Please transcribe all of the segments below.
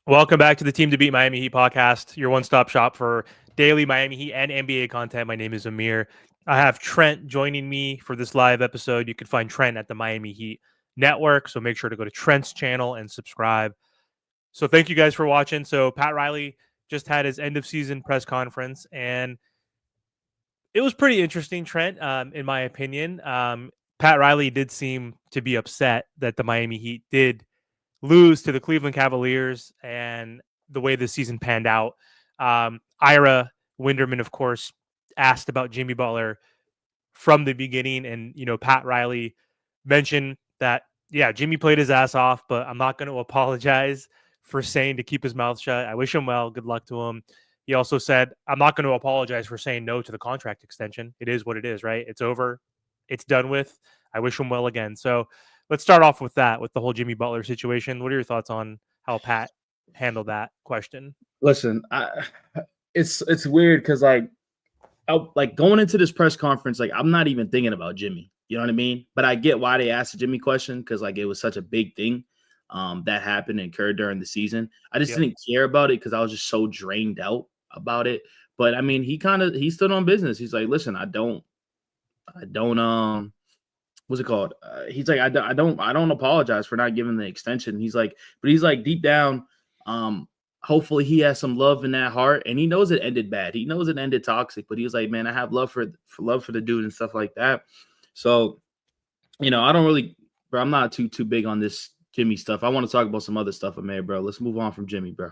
Welcome back to the Team to Beat Miami Heat podcast, your one-stop shop for daily Miami Heat and NBA content. My name is Amir. I have Trent joining me for this live episode. You can find Trent at the Miami Heat Network, so make sure to go to Trent's channel and subscribe. So thank you guys for watching. So Pat Riley just had his end-of-season press conference, and it was pretty interesting, Trent, in my opinion. Pat Riley did seem to be upset that the Miami Heat did lose to the Cleveland Cavaliers and the way the season panned out. Ira Winderman, of course, asked about Jimmy Butler from the beginning. And, Pat Riley mentioned that, yeah, Jimmy played his ass off, but I'm not going to apologize for saying to keep his mouth shut. I wish him well. Good luck to him. He also said, I'm not going to apologize for saying no to the contract extension. It is what it is, right? It's over. It's done with. I wish him well again. So let's start off with that, with the whole Jimmy Butler situation. What are your thoughts on how Pat handled that question? Listen, it's weird because going into this press conference, I'm not even thinking about Jimmy. You know what I mean? But I get why they asked the Jimmy question because it was such a big thing that happened and occurred during the season. I just didn't care about it because I was just so drained out about it. But I mean, he stood on business. He's like, listen, I don't what's it called? He's like, I don't apologize for not giving the extension. He's like deep down, hopefully he has some love in that heart, and he knows it ended bad. He knows it ended toxic, but he was like, man, I have love for the dude and stuff like that. So, I don't really, bro. I'm not too big on this Jimmy stuff. I want to talk about some other stuff, man, bro. Let's move on from Jimmy, bro.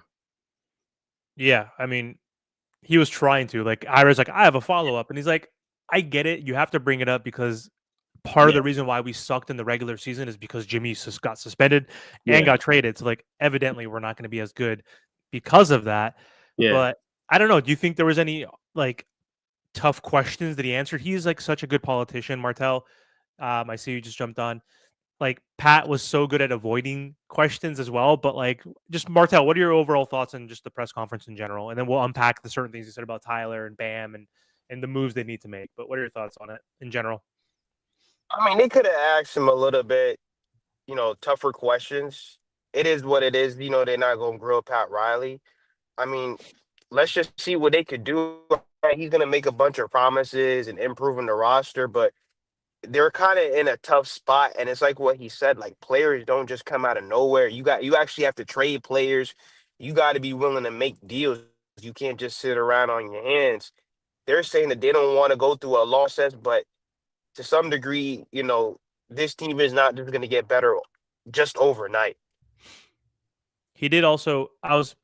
Yeah, I mean, he was trying to. Like, Ira's like, I have a follow-up. And he's like, I get it. You have to bring it up because part of the reason why we sucked in the regular season is because Jimmy got suspended and got traded. So, evidently we're not going to be as good because of that. Yeah. But I don't know. Do you think there was any, tough questions that he answered? He's, such a good politician, Martel. I see you just jumped on. Pat was so good at avoiding questions as well. But, just Martel, what are your overall thoughts on just the press conference in general? And then we'll unpack the certain things you said about Tyler and Bam and the moves they need to make. But what are your thoughts on it in general? I mean, they could have asked him a little bit, tougher questions. It is what it is. They're not going to grill Pat Riley. I mean, let's just see what they could do. He's going to make a bunch of promises and improving the roster, but they're kind of in a tough spot. And it's like what he said, players don't just come out of nowhere. You actually have to trade players. You got to be willing to make deals. You can't just sit around on your hands. They're saying that they don't want to go through a loss test, but to some degree, this team is not just going to get better just overnight. He did also, I was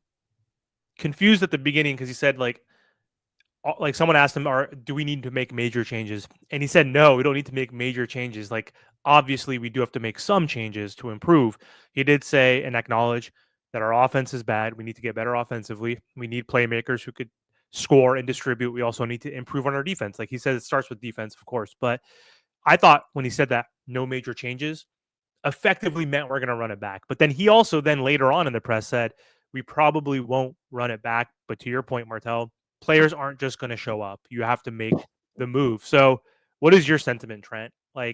confused at the beginning because he said, someone asked him, do we need to make major changes? And he said, no, we don't need to make major changes. Obviously, we do have to make some changes to improve. He did say and acknowledge that our offense is bad. We need to get better offensively. We need playmakers who could score and distribute. We also need to improve on our defense. Like he said, it starts with defense, of course. But I thought when he said that no major changes effectively meant we're going to run it back. But then he also then later on in the press said, we probably won't run it back. But to your point, Martel, players aren't just going to show up. You have to make the move. So what is your sentiment, Trent? Do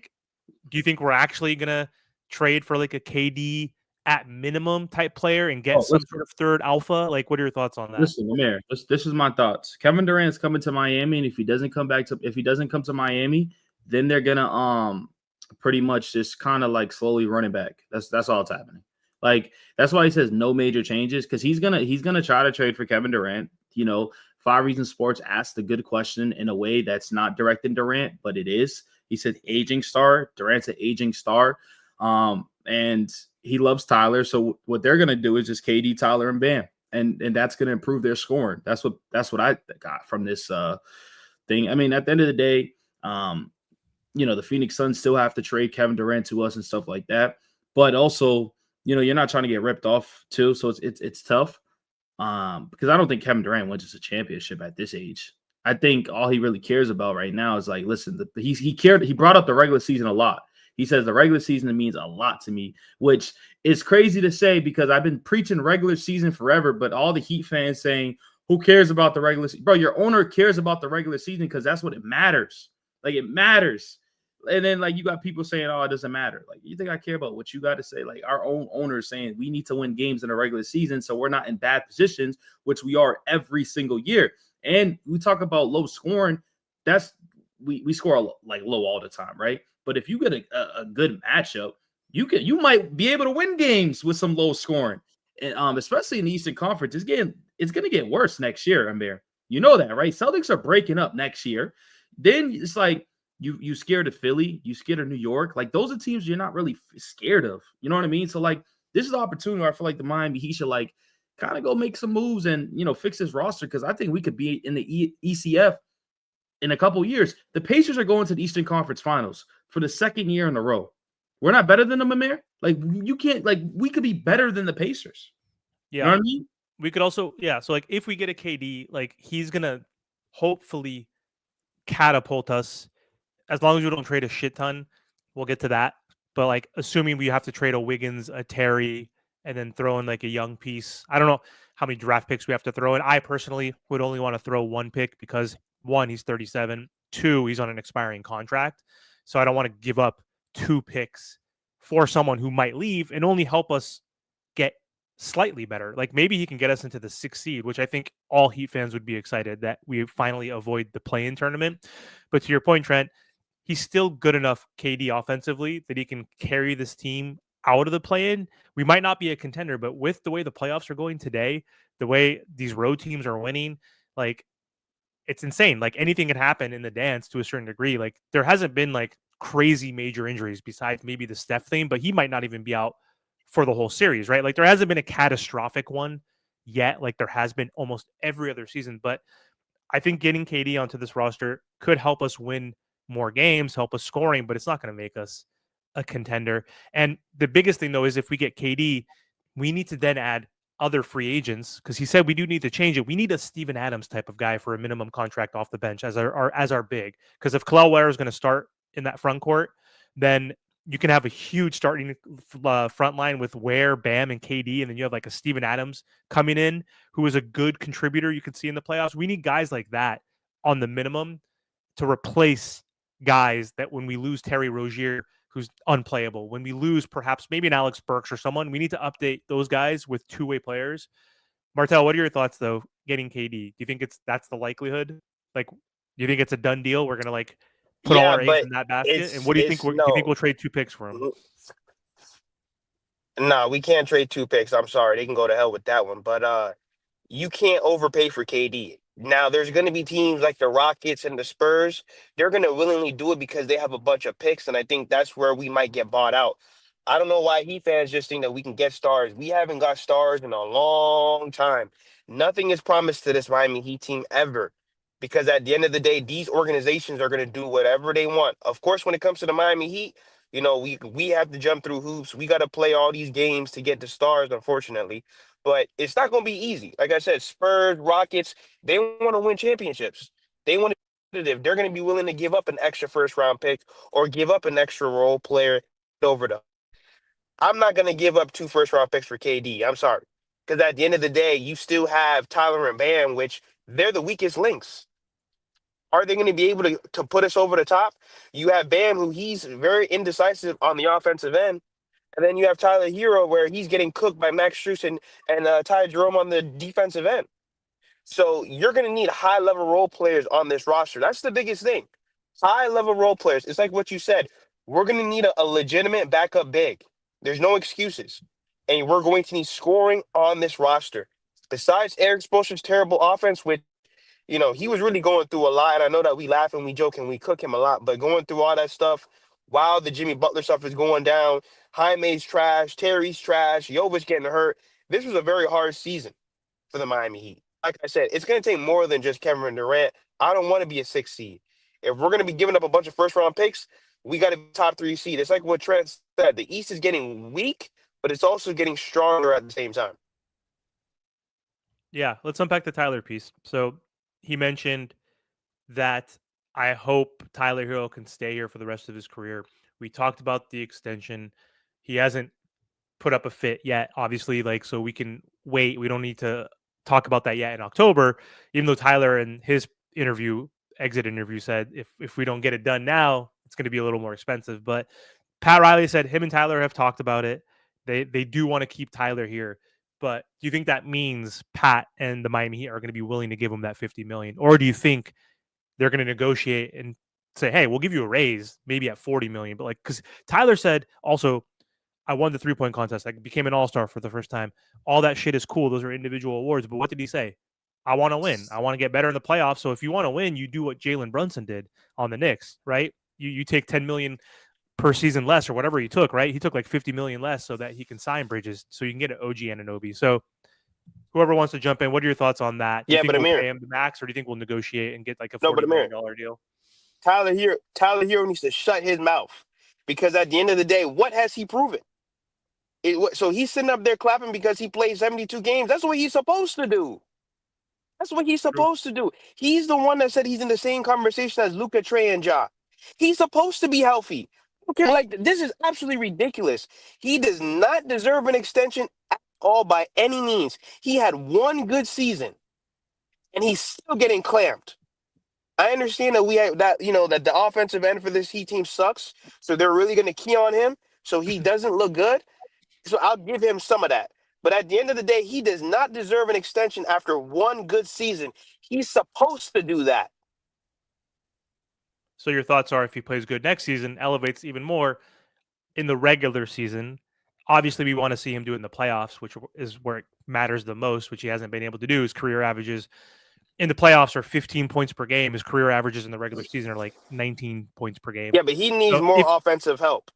you think we're actually going to trade for a KD at minimum type player and get some sort of third alpha? What are your thoughts on that? Listen, Amir, this is my thoughts. Kevin Durant's coming to Miami, and if he doesn't come to Miami, then they're gonna pretty much just kind of slowly running back. That's all that's happening. That's why he says no major changes, because he's gonna try to trade for Kevin Durant. 5 Reasons Sports asked a good question in a way that's not directed Durant, but it is. He said aging star. Durant's an aging star. And he loves Tyler. So what they're going to do is just KD, Tyler, and Bam. And that's going to improve their scoring. That's what I got from this thing. I mean, at the end of the day, the Phoenix Suns still have to trade Kevin Durant to us and stuff like that. But also, you're not trying to get ripped off too. So it's tough. Because I don't think Kevin Durant wins us a championship at this age. I think all he really cares about right now is listen, he brought up the regular season a lot. He says the regular season means a lot to me, which is crazy to say because I've been preaching regular season forever, but all the Heat fans saying, who cares about the regular season? Bro, your owner cares about the regular season because that's what it matters. It matters. And then like you got people saying, "Oh, it doesn't matter." Like, you think I care about what you got to say? Like, our own owners saying we need to win games in a regular season, so we're not in bad positions, which we are every single year. And we talk about low scoring. That's we score like low all the time, right? But if you get a good matchup, you might be able to win games with some low scoring. And especially in the Eastern Conference, it's gonna get worse next year, Amir. You know that, right? Celtics are breaking up next year. Then it's like you scared of Philly, you scared of New York. Like, those are teams you're not really scared of. You know what I mean? So like, this is the opportunity where I feel like the Miami Heat should like kind of go make some moves and fix this roster, because I think we could be in the ECF in a couple years. The Pacers are going to the Eastern Conference Finals for the second year in a row. We're not better than them, Amir. Like, you can't, like, we could be better than the Pacers. Yeah. You know what I mean? We could also, so like if we get a KD, like he's gonna hopefully catapult us. As long as we don't trade a shit ton, we'll get to that. But like, assuming we have to trade a Wiggins, a Terry, and then throw in like a young piece. I don't know how many draft picks we have to throw in. I personally would only want to throw one pick because, one, he's 37. Two, he's on an expiring contract. So I don't want to give up 2 picks for someone who might leave and only help us get slightly better. Like, maybe he can get us into the 6th seed, which I think all Heat fans would be excited that we finally avoid the play-in tournament. But to your point, Trent, he's still good enough, KD, offensively, that he can carry this team out of the play-in. We might not be a contender, but with the way the playoffs are going today, the way these road teams are winning, like, it's insane. Like, anything can happen in the dance to a certain degree. Like, there hasn't been like crazy major injuries besides maybe the Steph thing, but he might not even be out for the whole series, right? Like, there hasn't been a catastrophic one yet, like there has been almost every other season. But I think getting KD onto this roster could help us win more games, help us scoring, but it's not going to make us a contender. And the biggest thing, though, is if we get KD, we need to then add other free agents, because he said we do need to change it. We need a Steven Adams type of guy for a minimum contract off the bench as our big. Because if Kel'el Ware is going to start in that front court, then you can have a huge starting front line with Ware, Bam, and KD, and then you have like a Steven Adams coming in who is a good contributor you can see in the playoffs. We need guys like that on the minimum to replace guys that when we lose Terry Rozier, who's unplayable, when we lose perhaps maybe an Alex Burks or someone, we need to update those guys with two-way players. Martel, what are your thoughts, though, getting KD? Do you think that's the likelihood? Like, do you think it's a done deal? We're going to like put all our eggs in that basket? And what do you think? Do you think we'll trade 2 picks for him? No, we can't trade 2 picks. I'm sorry. They can go to hell with that one. But you can't overpay for KD. Now, there's going to be teams like the Rockets and the Spurs. They're going to willingly do it because they have a bunch of picks, and I think that's where we might get bought out. I don't know why Heat fans just think that we can get stars. We haven't got stars in a long time. Nothing is promised to this Miami Heat team ever, because at the end of the day, these organizations are going to do whatever they want. Of course, when it comes to the Miami Heat, we have to jump through hoops. We got to play all these games to get the stars, unfortunately. But it's not going to be easy. Like I said, Spurs, Rockets, they want to win championships. They want to be competitive. They're going to be willing to give up an extra first-round pick or give up an extra role player over the. I'm not going to give up 2 first-round picks for KD. I'm sorry. Because at the end of the day, you still have Tyler and Bam, which they're the weakest links. Are they going to be able to put us over the top? You have Bam, who he's very indecisive on the offensive end. And then you have Tyler Hero, where he's getting cooked by Max Strus and Ty Jerome on the defensive end. So you're going to need high-level role players on this roster. That's the biggest thing. High-level role players. It's like what you said. We're going to need a legitimate backup big. There's no excuses. And we're going to need scoring on this roster. Besides Eric Spoelstra's terrible offense, which, he was really going through a lot. And I know that we laugh and we joke and we cook him a lot, but going through all that stuff while the Jimmy Butler stuff is going down, Jaime's trash, Terry's trash, Jovic getting hurt. This was a very hard season for the Miami Heat. Like I said, it's going to take more than just Kevin Durant. I don't want to be a 6 seed. If we're going to be giving up a bunch of first-round picks, we got to be top 3 seed. It's like what Trent said. The East is getting weak, but it's also getting stronger at the same time. Yeah, let's unpack the Tyler piece. So he mentioned that I hope Tyler Hero can stay here for the rest of his career. We talked about the extension. He hasn't put up a fit yet, obviously, so we can wait. We don't need to talk about that yet in October, even though Tyler in his exit interview said if we don't get it done now, it's going to be a little more expensive. But Pat Riley said him and Tyler have talked about it. They do want to keep Tyler here. But do you think that means Pat and the Miami Heat are going to be willing to give him that $50 million? Or do you think they're going to negotiate and say, hey, we'll give you a raise, maybe at $40 million? But like, because Tyler said also, I won the 3-point contest. I became an all-star for the first time. All that shit is cool. Those are individual awards. But what did he say? I want to win. I want to get better in the playoffs. So if you want to win, you do what Jalen Brunson did on the Knicks, right? You take $10 million per season less or whatever he took, right? He took like $50 million less so that he can sign Bridges so you can get an OG Anunoby. So whoever wants to jump in, what are your thoughts on that? Do you think but we'll Amir, pay him the max, or do you think we'll negotiate and get like a no, but $40 Amir, million deal? Tyler Hero needs to shut his mouth, because at the end of the day, what has he proven? So he's sitting up there clapping because he played 72 games. That's what he's supposed to do. That's what he's supposed to do. He's the one that said he's in the same conversation as Luka, Trey, and Ja. He's supposed to be healthy. Okay, like, this is absolutely ridiculous. He does not deserve an extension at all by any means. He had one good season, and he's still getting clamped. I understand that we have that, that the offensive end for this Heat team sucks, so they're really going to key on him so he doesn't look good. So I'll give him some of that. But at the end of the day, he does not deserve an extension after one good season. He's supposed to do that. So your thoughts are, if he plays good next season, elevates even more in the regular season. Obviously, we want to see him do it in the playoffs, which is where it matters the most, which he hasn't been able to do. His career averages in the playoffs are 15 points per game. His career averages in the regular season are like 19 points per game. Yeah, but he needs more offensive help.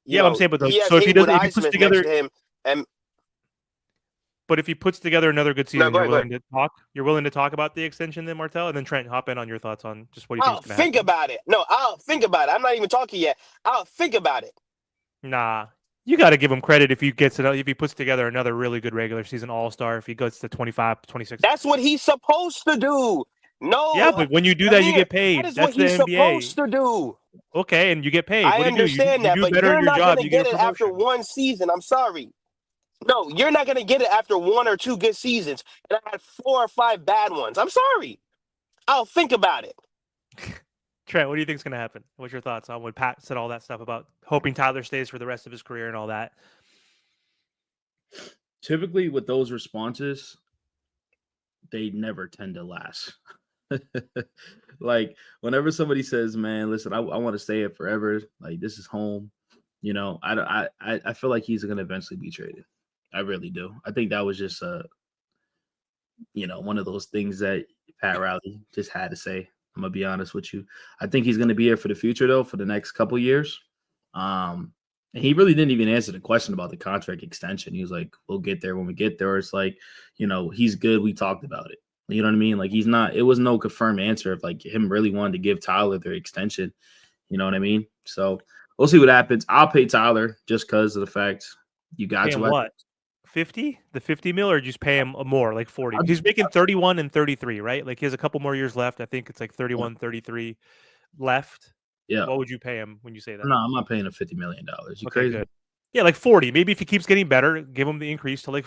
I'm saying, but he has so if he doesn't, if he puts Highsmith together next to him, and but if he puts together another good season, go you're ahead. willing to talk. You're willing to talk about the extension, then, Martel, and then Trent, hop in on your thoughts on just what you think is going to happen. Think about it. No, I'll think about it. I'm not even talking yet. I'll think about it. Nah, you got to give him credit if he puts together another really good regular season all-star. If he goes to 25, 26, that's what he's supposed to do. No, yeah, but when you do that, you get paid. That is That's what he's the NBA. supposed to do. Okay, and you get paid. I what understand that, you do but better you're in your not job. going to You get get it after one season. I'm sorry. No, you're not going to get it after one or two good seasons. And I had 4 or 5 bad ones. I'm sorry. I'll think about it. Trent, what do you think is going to happen? What's your thoughts on when Pat said all that stuff about hoping Tyler stays for the rest of his career and all that? Typically, with those responses, they never tend to last. Like, whenever somebody says, man, listen, I want to stay here forever, like, this is home, I feel like he's going to eventually be traded. I really do. I think that was just one of those things that Pat Riley just had to say. I'm gonna be honest with you. I think he's going to be here for the future, though, for the next couple years. And he really didn't even answer the question about the contract extension. He was like, we'll get there when we get there. It's like, he's good. We talked about it. You know what I mean? Like, it was no confirmed answer of like him really wanted to give Tyler their extension. You know what I mean? So we'll see what happens. I'll pay Tyler just because of the fact you got to what? 50? The 50 mil, or just pay him more, like 40? He's making 31 and 33, right? Like, he has a couple more years left. I think it's like 31, 33 left. Yeah. What would you pay him when you say that? No, I'm not paying him $50 million. You crazy? Good. Yeah, like 40. Maybe if he keeps getting better, give him the increase to like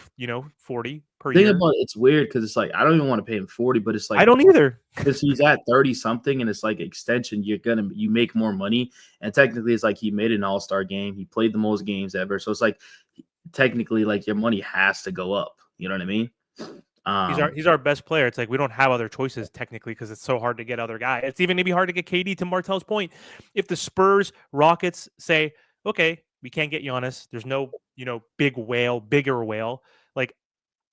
40 per year. About it's weird because it's like I don't even want to pay him 40, but it's like I don't either, because he's at 30 something, and it's like extension. You make more money, and technically it's like he made an all-star game. He played the most games ever, so it's like technically like your money has to go up. You know what I mean? He's our best player. It's like we don't have other choices technically because it's so hard to get other guys. It's even maybe hard to get KD. To Martel's point, if the Spurs, Rockets say, okay, we can't get Giannis, there's no bigger whale. Like,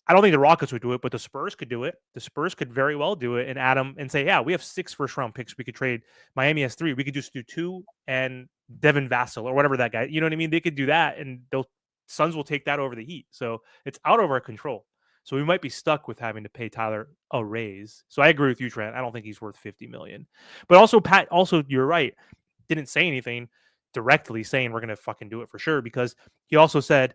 I don't think the Rockets would do it, but the Spurs could do it. The Spurs could very well do it and add them and say, yeah, we have 6 first-round picks we could trade. Miami has 3. We could just do 2 and Devin Vassell or whatever that guy. You know what I mean? They could do that, and the Suns will take that over the Heat. So it's out of our control. So we might be stuck with having to pay Tyler a raise. So I agree with you, Trent. I don't think he's worth $50 million. But also, Pat, you're right, didn't say anything directly saying we're going to fucking do it for sure, because he also said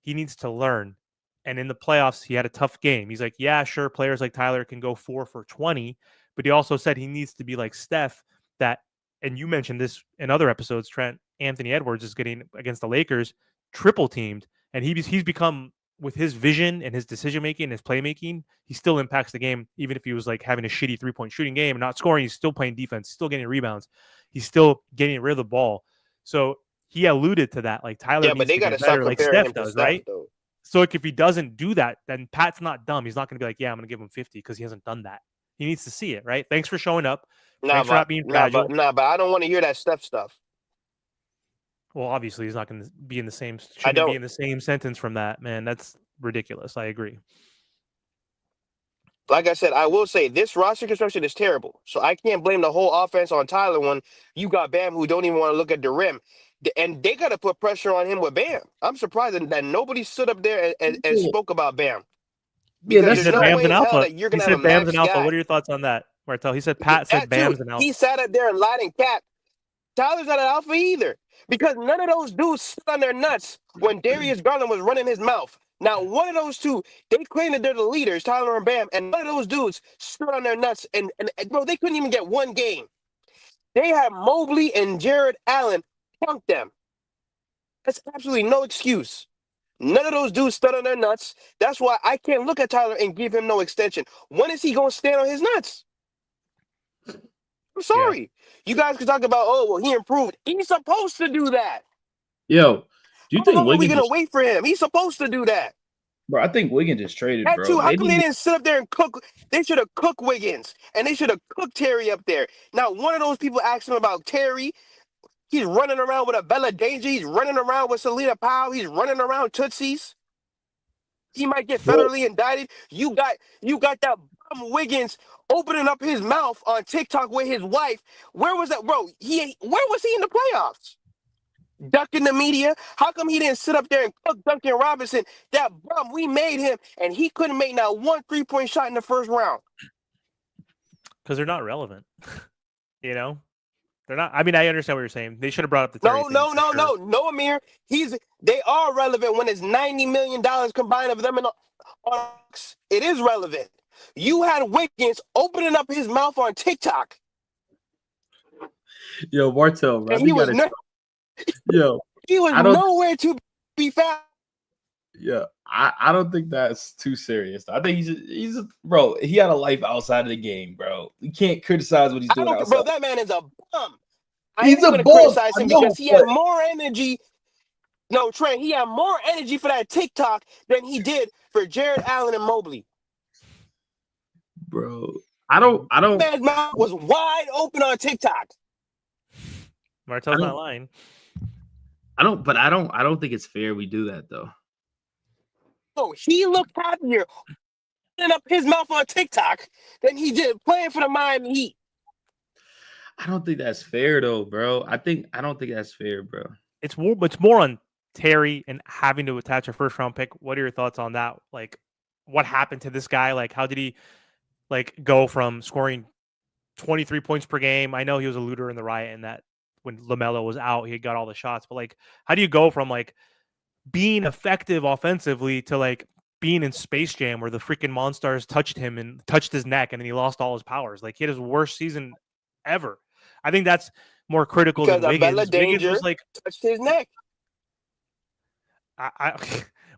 he needs to learn. And in the playoffs, he had a tough game. He's like, yeah, sure, players like Tyler can go 4 for 20, but he also said he needs to be like Steph, and you mentioned this in other episodes, Trent, Anthony Edwards is getting against the Lakers triple teamed, and he's become, with his vision and his decision-making and his playmaking, he still impacts the game. Even if he was like having a shitty 3-point shooting game and not scoring, he's still playing defense, still getting rebounds. he's still getting rid of the ball. So he alluded to that. Like Tyler Yeah, but needs they to got to get stop better, like comparing Steph him to does, Steph, right? though. So like if he doesn't do that, then Pat's not dumb. He's not going to be like, yeah, I'm going to give him 50 because he hasn't done that. He needs to see it, right? Thanks for showing up. Thanks for not being fragile. But I don't want to hear that Steph stuff. Well, obviously he's not going to be in the same. I Shouldn't be don't. in the same sentence from that, man. That's ridiculous. I agree. Like I said, I will say this roster construction is terrible. So I can't blame the whole offense on Tyler when you got Bam who don't even want to look at the rim. And they got to put pressure on him with Bam. I'm surprised that nobody stood up there and spoke about Bam. Yeah, Because He that's there's said no Bam's way an in hell alpha. that you're He going to have said a Bam's an max alpha. guy. What are your thoughts on that, Martel? He said Pat said That Bam's too. an alpha. He sat up there and lied and cap. Tyler's not an alpha either. Because none of those dudes stood on their nuts when Darius Garland was running his mouth. Now, one of those two, they claim that they're the leaders, Tyler and Bam, and one of those dudes stood on their nuts. And bro, they couldn't even get one game. They had Mobley and Jared Allen punk them. That's absolutely no excuse. None of those dudes stood on their nuts. That's why I can't look at Tyler and give him no extension. When is he going to stand on his nuts? I'm sorry. You guys can talk about, oh, well, he improved. He's supposed to do that. Yo, do you How think long are we Wiggins? going to wait for him? He's supposed to do that. Bro, I think Wiggins just traded, That bro. too. How They come they need- didn't sit up there and cook? They should have cooked Wiggins and they should have cooked Terry up there. Now, one of those people asked him about Terry. He's running around with a Bella Danger. He's running around with Selena Powell. He's running around Tootsies. He might get federally indicted. You got that bum Wiggins opening up his mouth on TikTok with his wife. Where was that, bro? Where was he in the playoffs? Ducking the media. How come he didn't sit up there and cook Duncan Robinson? That bum, we made him, and he couldn't make not one 3-point shot in the first round. Because they're not relevant. You know? They're not. I mean, I understand what you're saying. They should have brought up the Terry thing for sure. No, Amir. They are relevant when it's $90 million combined of them and Hawks. It is relevant. You had Wiggins opening up his mouth on TikTok. Yo, Martel, bro. And he was nowhere to be found. Yeah, I don't think that's too serious. I think he's bro. He had a life outside of the game, bro. You can't criticize what he's doing outside. Bro, that man is a bum. He's a bum. Criticize him because he had more energy. No, Trent, he had more energy for that TikTok than he did for Jared Allen and Mobley. Bro, I don't. Man's mouth was wide open on TikTok. Martel's not lying. I don't think it's fair we do that though. Oh, he looked happier opening up his mouth on TikTok than he did playing for the Miami Heat. I don't think that's fair though, bro. I don't think that's fair, bro. It's more on Terry and having to attach a first round pick. What are your thoughts on that? Like, what happened to this guy? Like, how did he go from scoring 23 points per game? I know he was a looter in the riot and that when LaMelo was out, he got all the shots. But how do you go from being effective offensively to being in Space Jam where the freaking Monstars touched him and touched his neck and then he lost all his powers? He had his worst season ever. I think that's more critical because than Wiggins. Bella Danger Wiggins was touched his neck.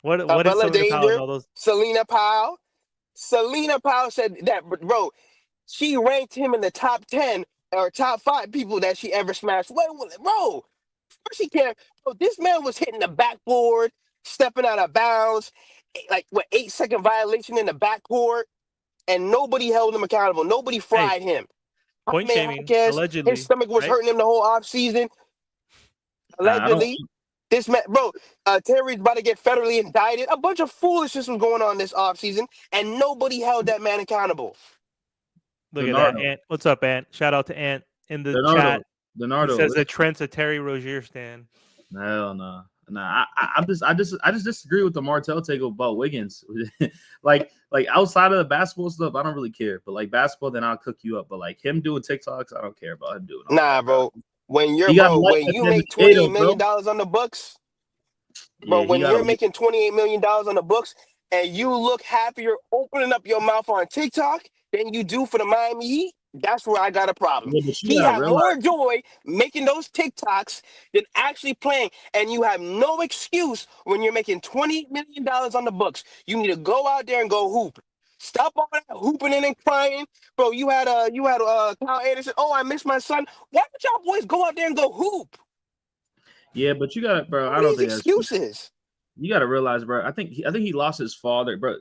What is Selena Powell and all those? Selena Powell said that, bro. She ranked him in the top 10 or top 5 people that she ever smashed. Bro, first he can't. Bro, this man was hitting the backboard, stepping out of bounds, 8-second violation in the backcourt, and nobody held him accountable. Nobody fried him. Point shaming, allegedly. His stomach was hurting him the whole offseason. Allegedly. This man, bro, Terry's about to get federally indicted. A bunch of foolishness was going on this offseason, and nobody held that man accountable. Look at that, Ant. What's up, Ant? Shout out to Ant in the chat. Leonardo he says that Trent's a Terry Rozier stan. Hell no. Nah, I just disagree with the Martel take about Wiggins. like outside of the basketball stuff, I don't really care. But basketball, then I'll cook you up. But him doing TikToks, I don't care about him doing. Nah, bro. When you make $28 million on the books, bro. When you're making $28 million on the books, and you look happier opening up your mouth on TikTok than you do for the Miami Heat, that's where I got a problem. He had more joy making those TikToks than actually playing, and you have no excuse when you're making $20 million on the books. You need to go out there and go hoop. Stop all that hooping and crying, bro. You had Kyle Anderson. Oh, I miss my son. Why don't y'all boys go out there and go hoop? Yeah, but you got, bro. All I don't these think that's. excuses. You got to realize, bro. I think he lost his father, bro.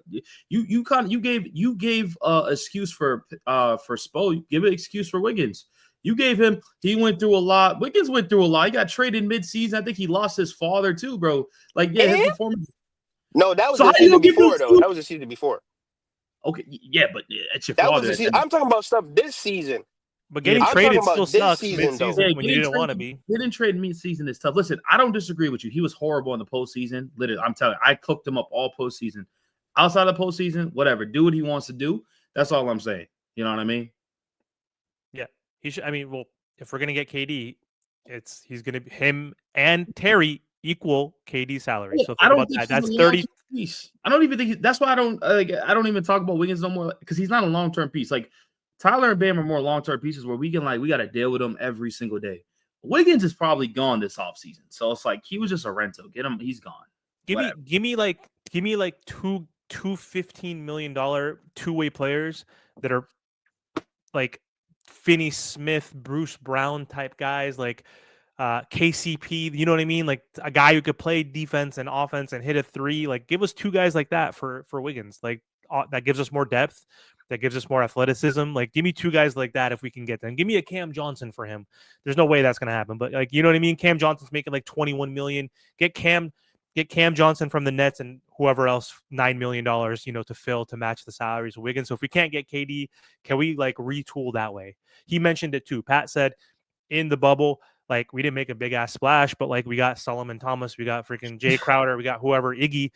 You gave excuse for Spo. Give an excuse for Wiggins. You gave him. He went through a lot. Wiggins went through a lot. He got traded mid-season. I think he lost his father too, bro. Like, yeah, his And performance. no, that was So the how you season gonna give no before, though. excuse? That was the season before. Okay, yeah, but it's your That was father. the season. I'm talking about stuff this season. But Yeah, getting I'm talking traded still about this sucks season, though. mid-season when you didn't want to be. Getting traded mid-season is tough. Listen, I don't disagree with you. He was horrible in the postseason. Literally, I'm telling you, I cooked him up all postseason. Outside of the postseason, whatever. Do what he wants to do. That's all I'm saying. You know what I mean? Yeah, he should. I mean, well, if we're gonna get KD, he's gonna be him and Terry equal KD salary. Yeah, So I think don't about think that. he's a That's 30. long-term piece. I don't even think that's why I don't I don't even talk about Wiggins no more because he's not a long-term piece. Like Tyler and Bam are more long-term pieces where we got to deal with them every single day. Wiggins is probably gone this offseason. So it's like he was just a rental. Get him, he's gone. Give me like two $15 million two-way players that are like Finney Smith, Bruce Brown type guys, like KCP. You know what I mean? Like a guy who could play defense and offense and hit a three. Like give us two guys like that for Wiggins. Like that gives us more depth. That gives us more athleticism. Like, give me two guys like that if we can get them. Give me a Cam Johnson for him. There's no way that's gonna happen. But like, you know what I mean? Cam Johnson's making like 21 million. Get Cam Johnson from the Nets and whoever else $9 million, to fill to match the salaries of Wiggins. So if we can't get KD, can we like retool that way? He mentioned it too. Pat said in the bubble, like we didn't make a big ass splash, but like we got Solomon Thomas, we got freaking Jay Crowder, we got whoever, Iggy,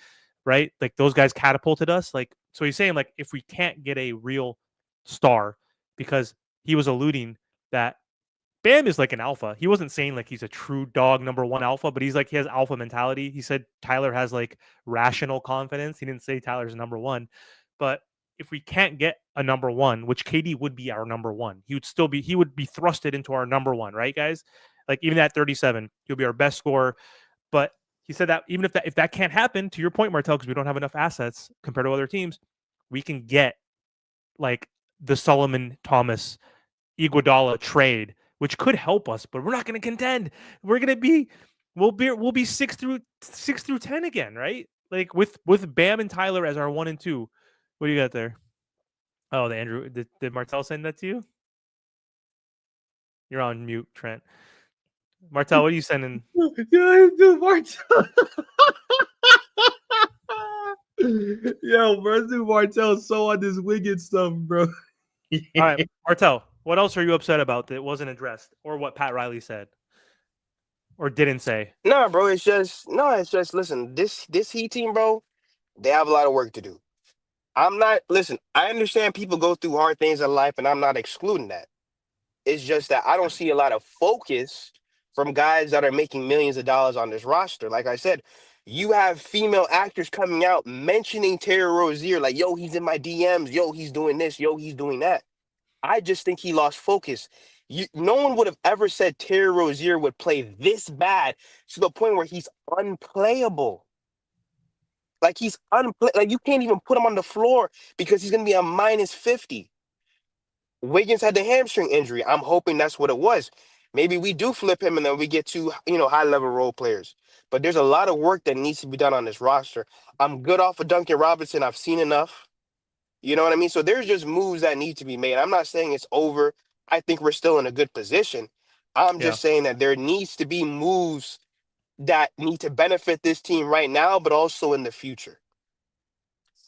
right? Like those guys catapulted us. Like, so he's saying like if we can't get a real star, because he was alluding that Bam is like an alpha. He wasn't saying like he's a true dog number one alpha, but he's like he has alpha mentality. He said Tyler has like rational confidence. He didn't say Tyler's number one, but if we can't get a number one, which KD would be our number one, he would be thrusted into our number one, right, guys? Like even at 37, he'll be our best scorer. But he said that even if that can't happen, to your point, Martel, because we don't have enough assets compared to other teams, we can get like the Solomon Thomas Iguodala trade, which could help us, but we're not going to contend. We're going to be we'll be 6 through 10 again, right? Like with Bam and Tyler as our 1 and 2. What do you got there? Oh, the Andrew did Martel send that to you? You're on mute, Trent. Martel, what are you sending? Dude, Martel. Yo, bro, dude, Martel's so on this Wiggins stuff, bro. All right, Martel, what else are you upset about that wasn't addressed, or what Pat Riley said, or didn't say? Nah, bro. It's just listen. This Heat team, bro. They have a lot of work to do. I'm not listen. I understand people go through hard things in life, and I'm not excluding that. It's just that I don't see a lot of focus from guys that are making millions of dollars on this roster. Like I said, you have female actors coming out mentioning Terry Rozier, like, yo, he's in my DMs, yo, he's doing this, yo, he's doing that. I just think he lost focus. No one would have ever said Terry Rozier would play this bad to the point where he's unplayable. Like like you can't even put him on the floor because he's gonna be a minus 50. Wiggins had the hamstring injury. I'm hoping that's what it was. Maybe we do flip him and then we get two, high level role players. But there's a lot of work that needs to be done on this roster. I'm good off of Duncan Robinson. I've seen enough. You know what I mean? So there's just moves that need to be made. I'm not saying it's over. I think we're still in a good position. I'm just saying that there needs to be moves that need to benefit this team right now, but also in the future.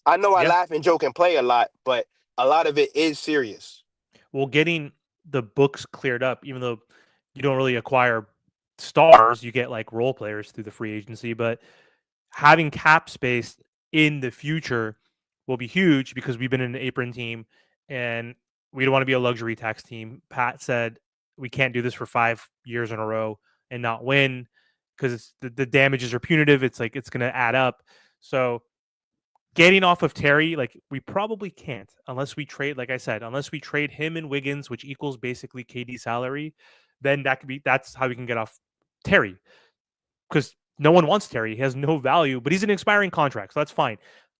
I know I laugh and joke and play a lot, but a lot of it is serious. Well, getting the books cleared up, even though you don't really acquire stars, you get like role players through the free agency, but having cap space in the future will be huge because we've been an apron team and we don't want to be a luxury tax team. Pat said we can't do this for 5 years in a row and not win because the damages are punitive. It's like it's going to add up. So getting off of Terry, like we probably can't unless we trade, like I said, unless we trade him and Wiggins, which equals basically KD salary, then that's how we can get off Terry. Because no one wants Terry. He has no value, but he's an expiring contract, so that's fine.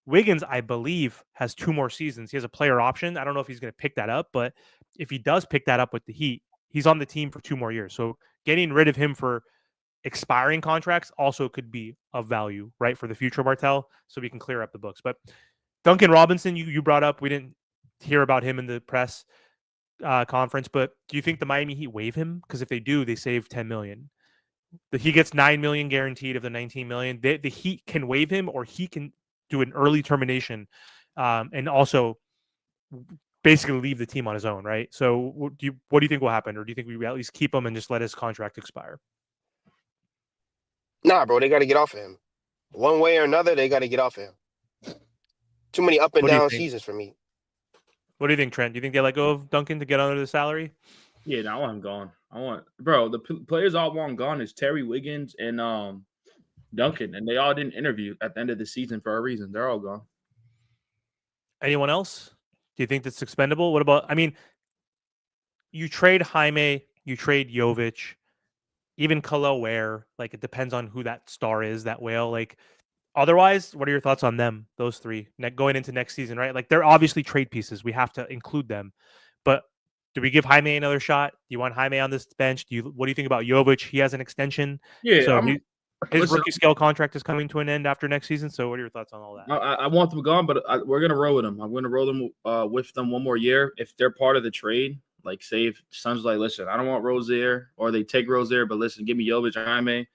Wiggins, I believe, has 2 more seasons. He has a player option. I don't know if he's going to pick that up, but if he does pick that up with the Heat, he's on the team for 2 more years. So getting rid of him for expiring contracts also could be of value, right, for the future Martell, so we can clear up the books. But Duncan Robinson, you brought up, we didn't hear about him in the press conference, but do you think the Miami Heat waive him? Because if they do, they save $10 million. He gets $9 million guaranteed of the $19 million. The Heat can waive him, or he can do an early termination, and also basically leave the team on his own, right? So what do you think will happen, or do you think we at least keep him and just let his contract expire? Nah, bro, they got to get off of him. One way or another, they got to get off of him. Too many up and What do you down think? seasons for me. What do you think, Trent? Do you think they let go of Duncan to get under the salary? Yeah, no, I want him gone. The players all want gone is Terry Wiggins and Duncan, and they all didn't interview at the end of the season for a reason. They're all gone. Anyone else? Do you think that's expendable? What about, I mean, you trade Jaime, you trade Jovic, even Khalil Ware. Like, it depends on who that star is, that whale. Like, otherwise, what are your thoughts on them, those three, going into next season, right? Like, they're obviously trade pieces. We have to include them. But do we give Jaime another shot? Do you want Jaime on this bench? What do you think about Jovic? He has an extension. Yeah, So his rookie scale contract is coming to an end after next season. So what are your thoughts on all that? I want them gone, but we're gonna roll with them. I'm gonna roll them with them one more year if they're part of the trade. Like, say if Suns like, listen, I don't want Rozier, or they take Rozier, but listen, give me Jovic or Jaime.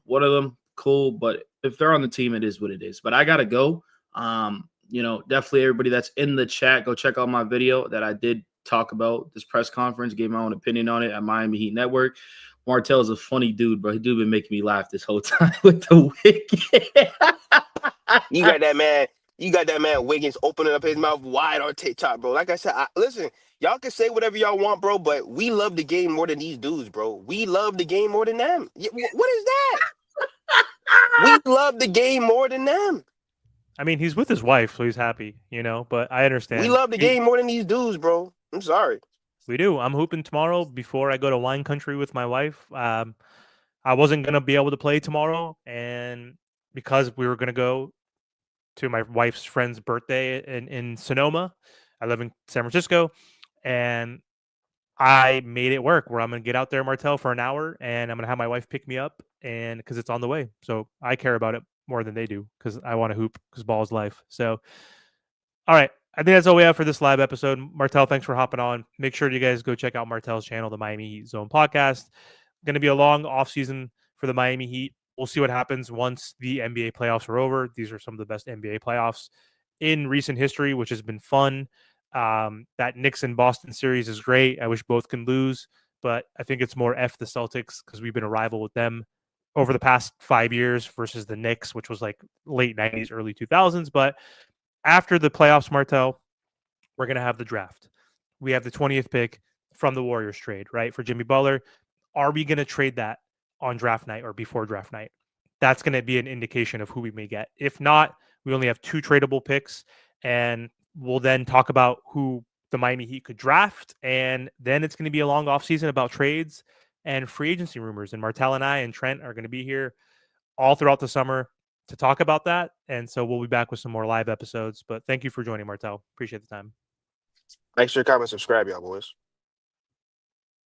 One of them, cool. But if they're on the team, it is what it is. But I gotta go. Definitely everybody that's in the chat, go check out my video that I did talk about this press conference, gave my own opinion on it at Miami Heat Network. Martell is a funny dude, bro. He do been making me laugh this whole time with the Wiggins. You got that man Wiggins opening up his mouth wide on TikTok, bro. Like I said, listen, y'all can say whatever y'all want, bro, but we love the game more than these dudes, bro. We love the game more than them. What is that? We love the game more than them. I mean, he's with his wife, so he's happy, but I understand. We love the game more than these dudes, bro. I'm sorry. We do. I'm hooping tomorrow before I go to wine country with my wife. I wasn't going to be able to play tomorrow, and because we were going to go to my wife's friend's birthday in Sonoma, I live in San Francisco, and I made it work where I'm going to get out there, Martell, for an hour, and I'm going to have my wife pick me up, and because it's on the way. So I care about it more than they do because I want to hoop because ball is life. So, all right. I think that's all we have for this live episode. Martell, thanks for hopping on. Make sure you guys go check out Martell's channel, the Miami Heat Zone Podcast. Going to be a long offseason for the Miami Heat. We'll see what happens once the NBA playoffs are over. These are some of the best NBA playoffs in recent history, which has been fun. That Knicks and Boston series is great. I wish both can lose, but I think it's more F the Celtics because we've been a rival with them over the past 5 years versus the Knicks, which was like late 90s, early 2000s. But after the playoffs, Martell, we're going to have the draft. We have the 20th pick from the Warriors trade, right, for Jimmy Butler. Are we going to trade that on draft night or before draft night? That's going to be an indication of who we may get. If not, we only have 2 tradable picks, and we'll then talk about who the Miami Heat could draft, and then it's going to be a long offseason about trades and free agency rumors. And Martell and I and Trent are going to be here all throughout the summer to talk about that. And so we'll be back with some more live episodes. But thank you for joining, Martell. Appreciate the time. Make sure to comment, subscribe, y'all boys.